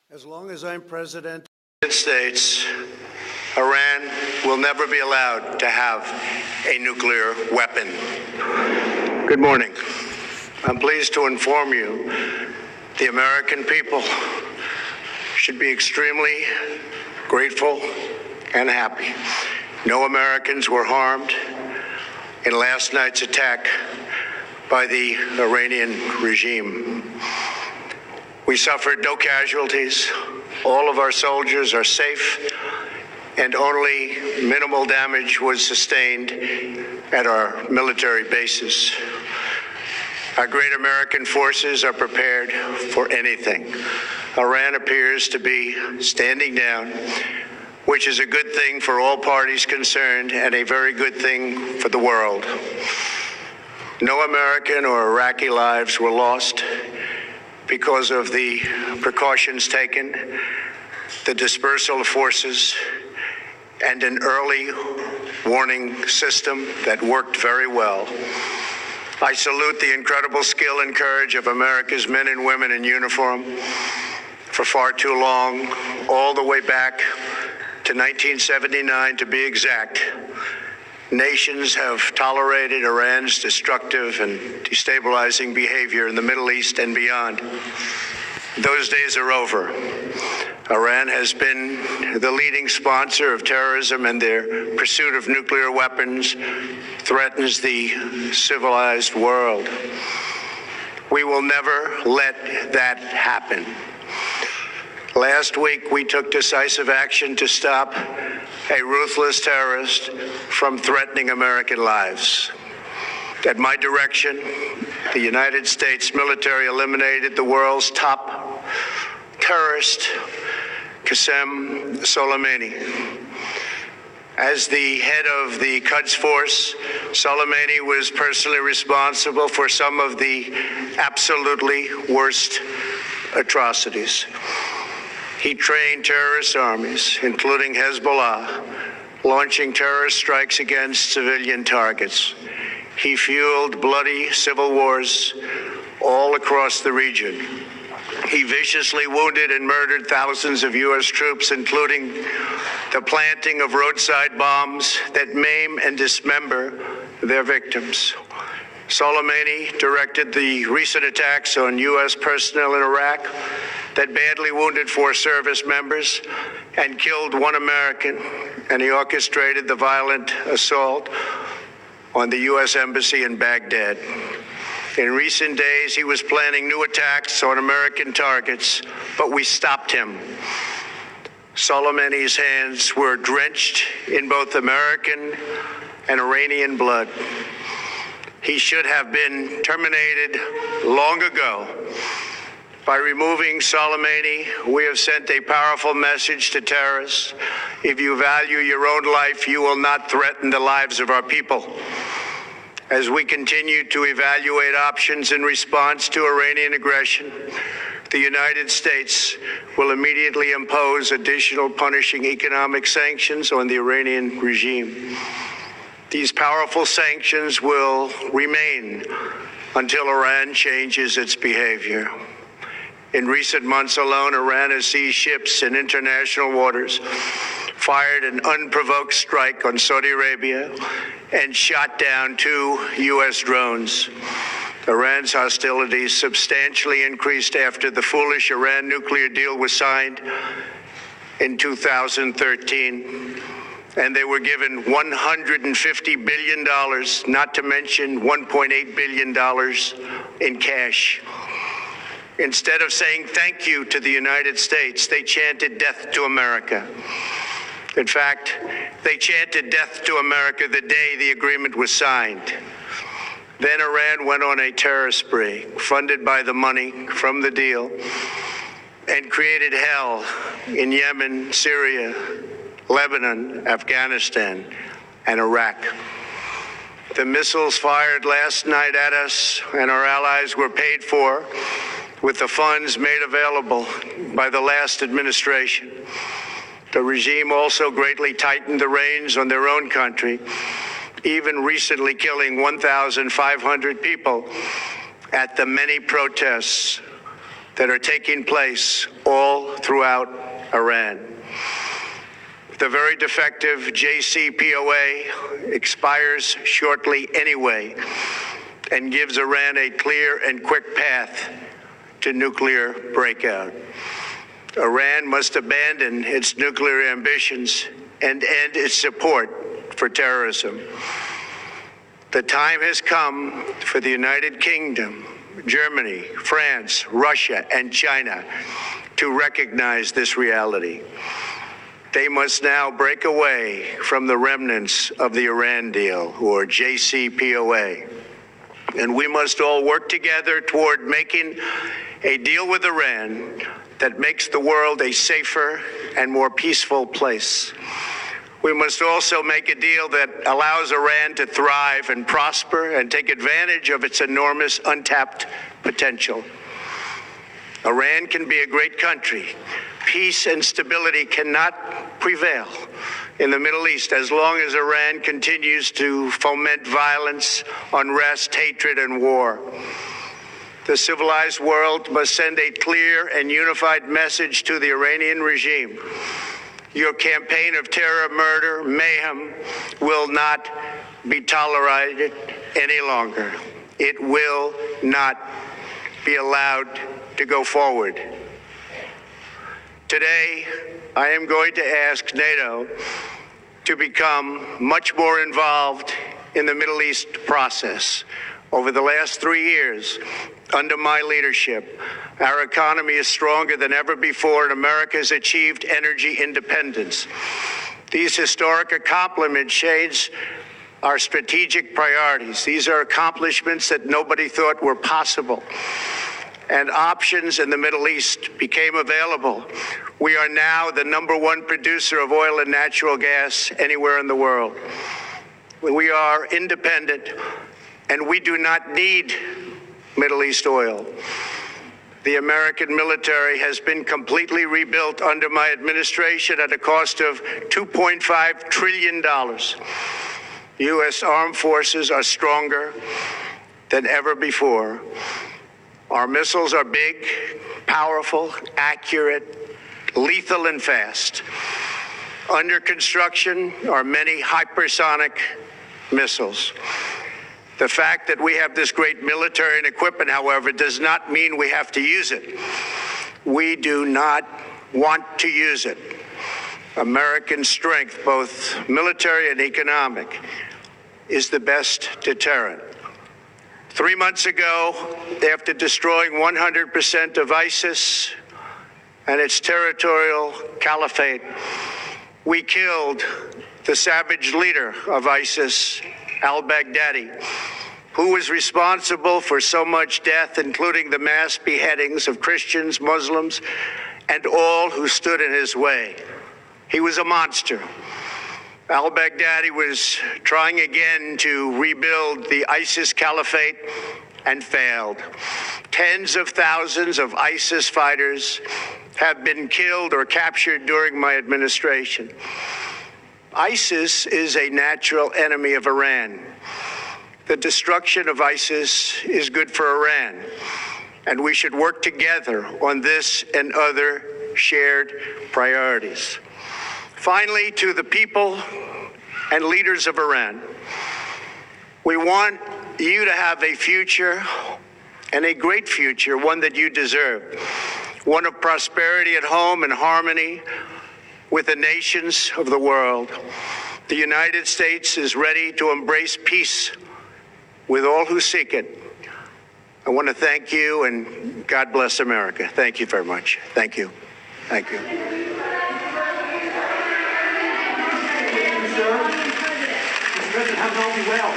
As long as I'm president of the United States, Iran will never be allowed to have a nuclear weapon. Good morning. I'm pleased to inform you the American people should be extremely grateful and happy. No Americans were harmed in last night's attack by the Iranian regime. We suffered no casualties. All of our soldiers are safe, and only minimal damage was sustained at our military bases. Our great American forces are prepared for anything. Iran appears to be standing down, which is a good thing for all parties concerned and a very good thing for the world. No American or Iraqi lives were lost because of the precautions taken, the dispersal of forces, and an early warning system that worked very well. I salute the incredible skill and courage of America's men and women in uniform. For far too long, all the way back to 1979 to be exact, nations have tolerated Iran's destructive and destabilizing behavior in the Middle East and beyond. Those days are over. Iran has been the leading sponsor of terrorism, and their pursuit of nuclear weapons threatens the civilized world. We will never let that happen. Last week, we took decisive action to stop a ruthless terrorist from threatening American lives. At my direction, the United States military eliminated the world's top terrorist, Qasem Soleimani. As the head of the Quds Force, Soleimani was personally responsible for some of the absolutely worst atrocities. He trained terrorist armies, including Hezbollah, launching terrorist strikes against civilian targets. He fueled bloody civil wars all across the region. He viciously wounded and murdered thousands of U.S. troops, including the planting of roadside bombs that maim and dismember their victims. Soleimani directed the recent attacks on U.S. personnel in Iraq that badly wounded 4 service members and killed 1 American, and he orchestrated the violent assault on the U.S. Embassy in Baghdad. In recent days, he was planning new attacks on American targets, but we stopped him. Soleimani's hands were drenched in both American and Iranian blood. He should have been terminated long ago. By removing Soleimani, we have sent a powerful message to terrorists. If you value your own life, you will not threaten the lives of our people. As we continue to evaluate options in response to Iranian aggression, the United States will immediately impose additional punishing economic sanctions on the Iranian regime. These powerful sanctions will remain until Iran changes its behavior. In recent months alone, Iran has seized ships in international waters, fired an unprovoked strike on Saudi Arabia, and shot down 2 U.S. drones. Iran's hostilities substantially increased after the foolish Iran nuclear deal was signed in 2013. And they were given $150 billion, not to mention $1.8 billion in cash. Instead of saying thank you to the United States, they chanted death to America. In fact, they chanted death to America the day the agreement was signed. Then Iran went on a terror spree, funded by the money from the deal, and created hell in Yemen, Syria, Lebanon, Afghanistan, and Iraq. The missiles fired last night at us and our allies were paid for with the funds made available by the last administration. The regime also greatly tightened the reins on their own country, even recently killing 1,500 people at the many protests that are taking place all throughout Iran. The very defective JCPOA expires shortly anyway and gives Iran a clear and quick path to nuclear breakout. Iran must abandon its nuclear ambitions and end its support for terrorism. The time has come for the United Kingdom, Germany, France, Russia, and China to recognize this reality. They must now break away from the remnants of the Iran deal, or JCPOA. And we must all work together toward making a deal with Iran that makes the world a safer and more peaceful place. We must also make a deal that allows Iran to thrive and prosper and take advantage of its enormous untapped potential. Iran can be a great country. Peace and stability cannot prevail in the Middle East as long as Iran continues to foment violence, unrest, hatred, and war. The civilized world must send a clear and unified message to the Iranian regime. Your campaign of terror, murder, mayhem will not be tolerated any longer. It will not be allowed to go forward. Today, I am going to ask NATO to become much more involved in the Middle East process. Over the last 3 years, under my leadership, our economy is stronger than ever before, and America has achieved energy independence. These historic accomplishments change our strategic priorities. These are accomplishments that nobody thought were possible. And options in the Middle East became available. We are now the #1 producer of oil and natural gas anywhere in the world. We are independent, and we do not need Middle East oil. The American military has been completely rebuilt under my administration at a cost of $2.5 trillion. U.S. armed forces are stronger than ever before. Our missiles are big, powerful, accurate, lethal, and fast. Under construction are many hypersonic missiles. The fact that we have this great military and equipment, however, does not mean we have to use it. We do not want to use it. American strength, both military and economic, is the best deterrent. 3 months ago, after destroying 100% of ISIS and its territorial caliphate, we killed the savage leader of ISIS, al-Baghdadi, who was responsible for so much death, including the mass beheadings of Christians, Muslims, and all who stood in his way. He was a monster. Al-Baghdadi was trying again to rebuild the ISIS caliphate and failed. Tens of thousands of ISIS fighters have been killed or captured during my administration. ISIS is a natural enemy of Iran. The destruction of ISIS is good for Iran, and we should work together on this and other shared priorities. Finally, to the people and leaders of Iran, we want you to have a future, and a great future, one that you deserve, one of prosperity at home and harmony with the nations of the world. The United States is ready to embrace peace with all who seek it. I want to thank you, and God bless America. Thank you very much. Thank you. Thank you. Mr. President, have it all be well.